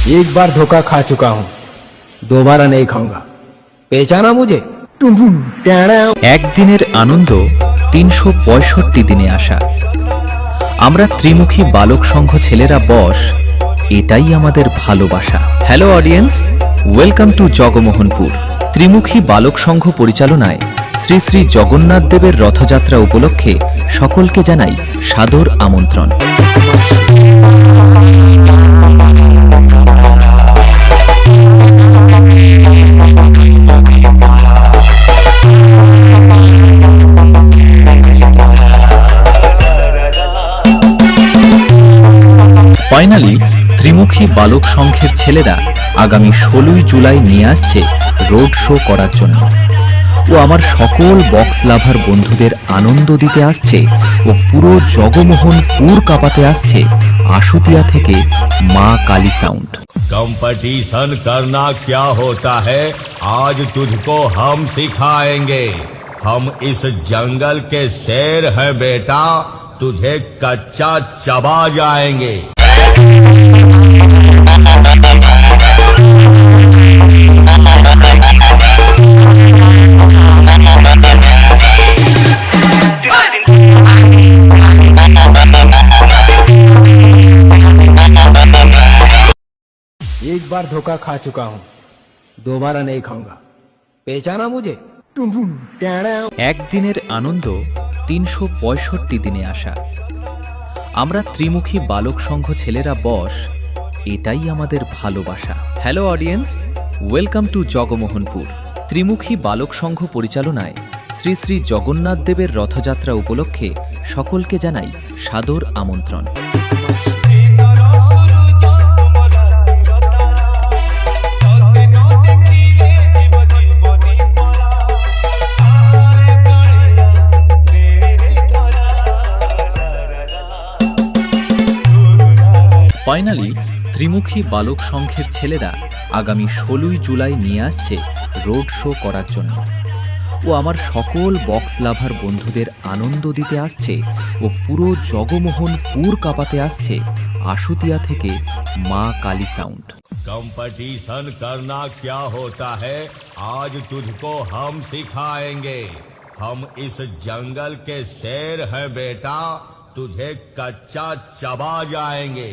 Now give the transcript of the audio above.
एक बार धोखा खा चुका हूं, दोबारा नहीं खाऊंगा। पहचाना मुझे? একদিনের আনন্দ ৩৬৫ দিনে আসা। আমরা ত্রিমুখী বালক সংঘ ছেলেরা বস, এটাই আমাদের ভালোবাসা। Hello audience, welcome to Jagmohanpur. ত্রিমুখী বালক সংঘ পরিচালনায় শ্রী শ্রী জগন্নাথ দেবের রথযাত্রা উপলক্ষে সকলকে জানাই সাদর আমন্ত্রণ। ফাইনালি ত্রিমুখী বালক সংঘের ছেলেরা আগামী ১৬ই জুলাই নিয়ে আসছে রোড শো করার জন্য। ও আমার সকল বক্স লাভার বন্ধুদের আনন্দ দিতে আসছে ও পুরো জগমোহনপুর কাঁপাতে আসছে আশুতিয়া থেকে মা কালী সাউন্ড। कंपटीशन करना क्या होता है आज तुझको हम सिखाएंगे। हम इस जंगल के शेर हैं बेटा, तुझे कच्चा चबा जाएंगे। एक बार धोखा खा चुका हूं, दोबारा नहीं खाऊंगा। पहचाना मुझे? একদিনের আনন্দ ৩৬৫ দিনে আসা। আমরা ত্রিমুখী বালক সংঘ ছেলেরা বস, এটাই আমাদের ভালোবাসা। Hello audience, welcome to Jagmohanpur. ত্রিমুখী বালক সংঘ পরিচালনায় শ্রী শ্রী জগন্নাথ দেবের রথযাত্রা উপলক্ষে সকলকে জানাই সাদর আমন্ত্রণ। ফাইনালি ত্রিমুখী বালক সংঘের ছেলেরা আগামী ১৬ই জুলাই নিয়ে আসছে রোড শো করার জন্য। ও আমার সকল বক্স লাভার বন্ধুদের আনন্দ দিতে আসছে ও পুরো জগমোহনপুর কাঁপাতে আসছে আশুতিয়া থেকে মা কালী সাউন্ড। कंपटीशन करना क्या होता है आज तुझको हम सिखाएंगे। हम इस जंगल के शेर हैं बेटा, तुझे कच्चा चबा जाएंगे।